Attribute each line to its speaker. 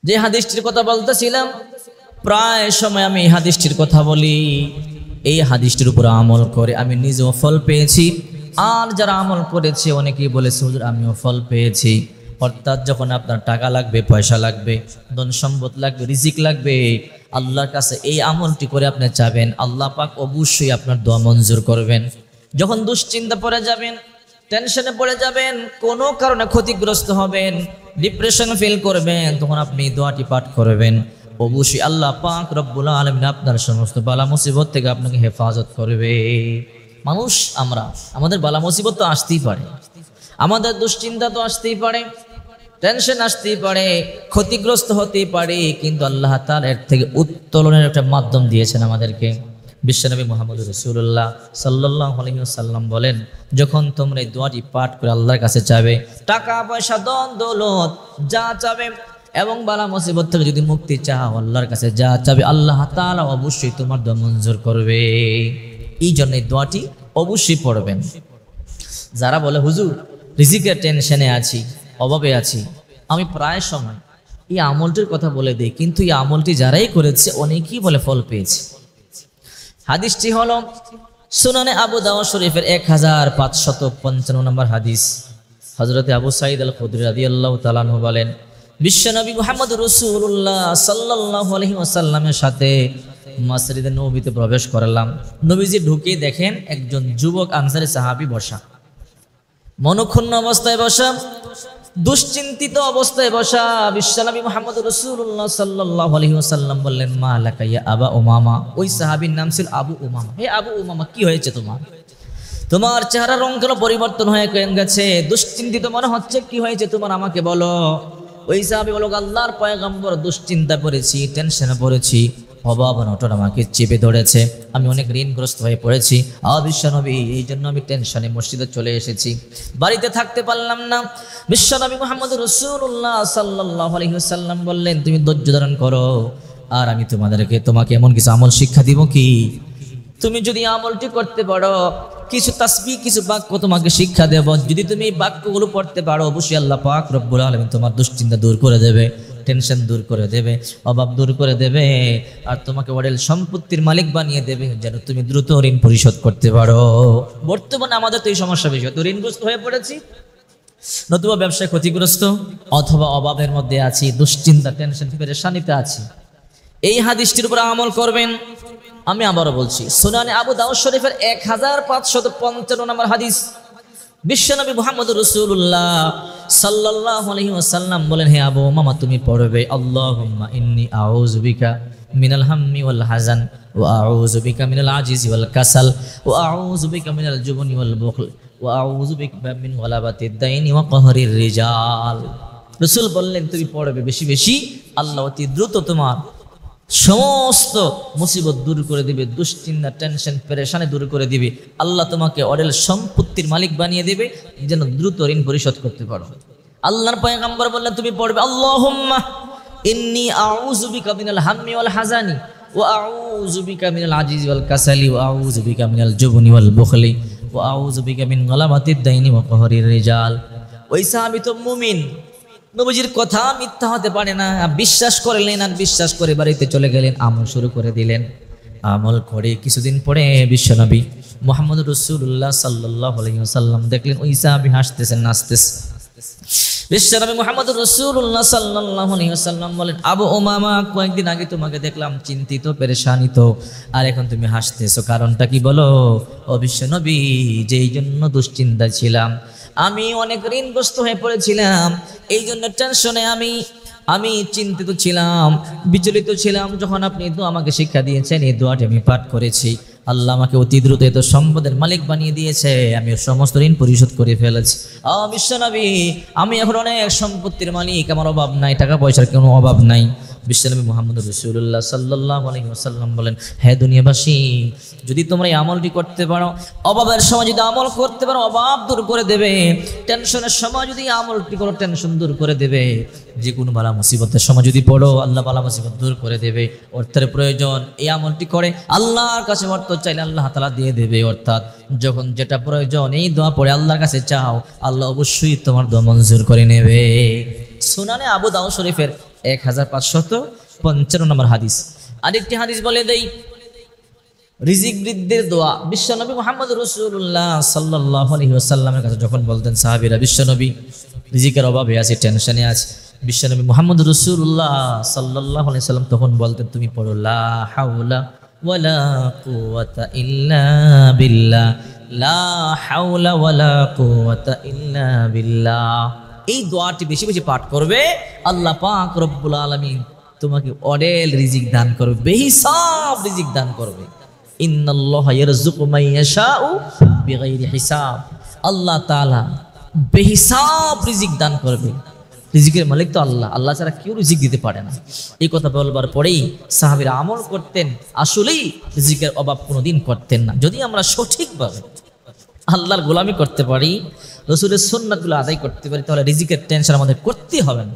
Speaker 1: যে হাদিসটির কথা বলতেছিলাম, প্রায় সময় আমি এই হাদিসটির কথা বলি। এই হাদিসটির উপর আমল করে আমি নিজেও ফল পেয়েছি, আর যারা আমল করেছে অনেকেই বলেছে হুজুর আমিও ফল পেয়েছি। অর্থাৎ যখন আপনার টাকা লাগবে, পয়সা লাগবে, ধন সম্পদ লাগবে, রিজিক লাগবে, আল্লাহর কাছে এই আমলটি করে আপনি চাবেন, আল্লাহ পাক অবশ্যই আপনার দোয়া মঞ্জুর করবেন। যখন দুশ্চিন্তা পড়ে যাবেন, টেনশনে পড়ে যাবেন, কোনো কারণে ক্ষতিগ্রস্ত হবেন, ডিপ্রেশন ফিল করবেন, তখন আপনি দোয়াটি পাঠ করবেন, অবশ্যই আল্লাহ পাক রব্বুল আলামিন আপনার সমস্ত বালা মুসিবত থেকে আপনাকে হেফাজত করবে। মানুষ আমরা, আমাদের বালা মুসিবত তো আসতেই পারে, আমাদের দুশ্চিন্তা তো আসতেই পারে, টেনশন আসতেই পারে, ক্ষতিগ্রস্ত হতেই পারে, কিন্তু আল্লাহ তাআলা এর থেকে উত্তোলনের একটা মাধ্যম দিয়েছেন আমাদেরকে। বিশ্বনবী মুহাম্মদ রাসূলুল্লাহ সাল্লাল্লাহু আলাইহি ওয়াসাল্লাম বলেন, যখন তোমরা এই দোয়াটি পাঠ করে আল্লাহর কাছে চাবে, টাকা পয়সা ধন দৌলত যা চাবে এবং বালা মুসিবত থেকে যদি মুক্তি চাও, আল্লাহর কাছে যা চাবে আল্লাহ তাআলা অবশ্যই তোমার দোয়া মঞ্জুর করবে। এই জন্য এই দোয়াটি অবশ্যই পড়বেন। যারা বলে হুজুর রিজিকের টেনশনে আছি, অভাবে আছি, আমি প্রায় সময় এই আমলটির কথা বলে দিই, কিন্তু এই আমলটি যারাই করেছে অনেকেই বলে ফল পেয়েছে। হাদিসটি হলো সুনানে আবু দাউদ শরীফের 1555 নম্বর হাদিস। হযরতে আবু সাঈদ আল খুদরি রাদিয়াল্লাহু তাআলা আনহু বলেন, বিশ্বনবী মুহাম্মদ রাসূলুল্লাহ সাল্লাল্লাহু আলাইহি ওয়াসাল্লামের সাথে মসজিদে নববীতে প্রবেশ করলাম। নবীজি ঢুকে দেখেন একজন যুবক আনসারী সাহাবী বসা, মনক্ষুণ্ণ অবস্থায় বসা, দুশ্চিন্তিত অবস্থায় বসা। বিশ্বনবী মুহাম্মদ রাসূলুল্লাহ সাল্লাল্লাহু আলাইহি ওয়াসাল্লাম বললেন, মা লাকা ইয়া আবা উমামা। ওই সাহাবীর নাম ছিল আবু উমামা। হে আবু উমামা, কি হয়েছে তোমার? তোমার চেহারার রং কেন পরিবর্তন হয়ে গেছে? দুশ্চিন্তিত মনে হচ্ছে, কি হয়েছে তোমার, আমাকে বলো। ওই সাহাবী বলল, আল্লাহর পয়গম্বর, দুশ্চিন্তা পড়েছি, টেনশনে পড়েছি, অভাব অনটন আমাকে চেপে ধরেছে, আমি অনেক ঋণগ্রস্ত হয়ে পড়েছি। বিশ্বনবী, এই জন্য আমি টেনশনে মসজিদে চলে এসেছি, বাড়িতে থাকতে পারলাম না। বিশ্বনবী মুহাম্মদ রাসূলুল্লাহ সাল্লাল্লাহু আলাইহি ওয়াসাল্লাম বললেন, তুমি ধৈর্য ধারণ করো, আর আমি তোমাকে এমন কিছু আমল শিক্ষা দিব কি, তুমি যদি আমলটি করতে পারো, কিছু তাসবিহ, কিছু বাক্য তোমাকে শিক্ষা দেব, যদি তুমি এই বাক্যগুলো পড়তে পারো, অবশ্যই আল্লাহ পাক রব্বুল আলামিন তোমার দুশ্চিন্তা দূর করে দেবে, টেনশন দূর করে দেবে, অভাব দূর করে দেবে, আর তোমাকে অঢেল সম্পত্তির মালিক বানিয়ে দেবে, যেন তুমি দ্রুত ঋণ পরিশোধ করতে পারো। বর্তমানে আমাদের তো এই সমস্যা বেশি, তো ঋণগ্রস্ত হয়ে পড়েছি, নতুবা ব্যবসায় ক্ষতিগ্রস্ত, অথবা অভাবের মধ্যে আছি, দুশ্চিন্তা, টেনশন, পেরেশানিতে আছি। এই হাদিসটির উপর আমল করবেন। আমি আবারও বলছি, সুনানে আবু দাউদ শরীফের 1555 নম্বর হাদিস। বিশ্বনবী মুহাম্মদ রাসূলুল্লাহ সাল্লাল্লাহু আলাইহি ওয়াসাল্লাম বলেন, হে আবু উমামা, তুমি পড়বে, আল্লাহুম্মা ইন্নী আউযু বিকা মিনাল হাম্মি ওয়াল হাযান ওয়া আউযু বিকা মিনাল আজিজি ওয়াল কাসাল ওয়া আউযু বিকা মিনাল জুবনি ওয়াল বুখল ওয়া আউযু বিকা মিন ওয়ালাবাতিদ দাইনি ওয়া কহরির রিজাল। রাসূল বললেন, তুমি পড়বে বেশি বেশি, আল্লাহ অতি দ্রুত তোমার সমস্ত মুসিবত দূর করে দিবে, দুশ্চিন্তা, টেনশন, পেরেশানি দূর করে দিবে, আল্লাহ তোমাকে অঢেল সম্পত্তির মালিক বানিয়ে দিবে, যেন দ্রুত ঋণ পরিশোধ করতে পারো। আল্লাহর পয়গম্বর বললেন, তুমি পড়বে, আল্লাহুম্মা ইন্নী আউযু বিকা মিনাল হাম্মি ওয়াল হাযানি ওয়া আউযু বিকা মিনাল আজিজি ওয়াল কাসালি ওয়া আউযু বিকা মিনাল জুবনি ওয়াল বুখলি ওয়া আউযু বিকা মিন গালাবাতিদ দাইনি ওয়া কহরির রিজাল। ওই সাহাবী তো মুমিন, নবীজির কথা মিথ্যা হতে পারে না, বিশ্বাস করলেন, আর বিশ্বাস করে বাড়িতে চলে গেলেন, আমল শুরু করে দিলেন। আমল করে কিছুদিন পরে বিশ্বনবী মুহাম্মদ রাসূলুল্লাহ সাল্লাল্লাহু আলাইহি ওয়াসাল্লাম দেখলেন ওই সাহাবী হাসতেছেন, নাচতেছে। বিশ্বনবী মুহাম্মদ রাসূলুল্লাহ সাল্লাল্লাহু আলাইহি ওয়াসাল্লাম বলেন, আবু উমামা, কয়েকদিন আগে তোমাকে দেখলাম চিন্তিত, পেরেশানিত, আর এখন তুমি হাসতেছো, কারণটা কি বলো? ও বিশ্বনবী, যেই জন্য দুশ্চিন্তা ছিলাম, আমি অনেক ঋণগ্রস্ত হয়ে পড়েছিলাম, এই জন্য টেনশনে আমি চিন্তিত ছিলাম, বিচলিত ছিলাম। যখন আপনি আমাকে শিক্ষা দিয়েছেন, এই দোয়াটি আমি পাঠ করেছি, আল্লাহ আমাকে অতি দ্রুত এত সম্পদের মালিক বানিয়ে দিয়েছে, আমি সমস্ত ঋণ পরিশোধ করে ফেলেছি। বিশ্বনবী, আমি এখন অনেক সম্পত্তির মালিক, আমার অভাব নাই, টাকা পয়সার কোনো অভাব নাই। বিশ্বনবী মুহাম্মদ রাসূলুল্লাহ সাল্লাল্লাহু আলাইহি ওয়াসাল্লাম বলেন, হে দুনিয়াবাসী, যদি তোমরা এই আমলটি করতে পারো, অভাবের সময় যদি আমল করতে পারো, অভাব দূর করে দেবে, টেনশনের সময় যদি আমলটি করো, টেনশন দূর করে দেবে, যে কোনো বালা মুসিবতের সময় যদি পড়ো, আল্লাহ বালা মুসিবত দূর করে দেবে। অর্থের প্রয়োজন, এই আমলটি করে আল্লাহর কাছে অর্থ চাইলে আল্লাহ তাআলা দিয়ে দেবে। অর্থাৎ যখন যেটা প্রয়োজন, এই দোয়া পড়ে আল্লাহর কাছে চাও, আল্লাহ অবশ্যই তোমার দোয়া মঞ্জুর করে নেবে। সুনানে আবু দাউদ শরীফের 1555 নম্বর হাদিস। আরেকটি হাদিস বলে দেই, রিজিক বৃদ্ধির দোয়া বিশ্বনবী মুহাম্মদ রাসূলুল্লাহ সাল্লাল্লাহু আলাইহি ওয়াসাল্লামের কাছে যখন বলতেন সাহাবীরা, বিশ্বনবী রিজিকের অভাবে আছে, টেনশনে আছে, বিশ্বনবী মুহাম্মদ রাসূলুল্লাহ সাল্লাল্লাহু আলাইহি ওয়াসাল্লাম তখন বলতেন, তুমি পড়ো লা হাওলা ওয়ালা কুওয়াতা ইল্লা বিল্লাহ, লা হাওলা ওয়ালা কুওয়াতা ইল্লা বিল্লাহ। এই দোয়াটি বেশি বেশি পাঠ করবে, আল্লাহ পাক রব্বুল আলামিন তোমাকে অডেল রিজিক দান করবে, বেহিসাব রিজিক দান করবে। ইন্নাল্লাহা ইয়ারযুকু মান ইয়াশাউ বিগাইরি হিসাব, আল্লাহ তাআলা বেহিসাব রিজিক দান করবে। রিজিকের মালিক তো আল্লাহ, আল্লাহ ছাড়া কেউ রিজিক দিতে পারে না। এই কথা বলবার পরেই সাহাবীরা আমল করতেন, আসলেই রিজিকের অভাব কোনোদিন করতেন না। যদি আমরা সঠিকভাবে আল্লাহর গোলামি করতে পারি, রাসূলের সুন্নাতগুলো আদায় করতে পারি, তাহলে রিজিকের টেনশন আমাদের করতে হবে না।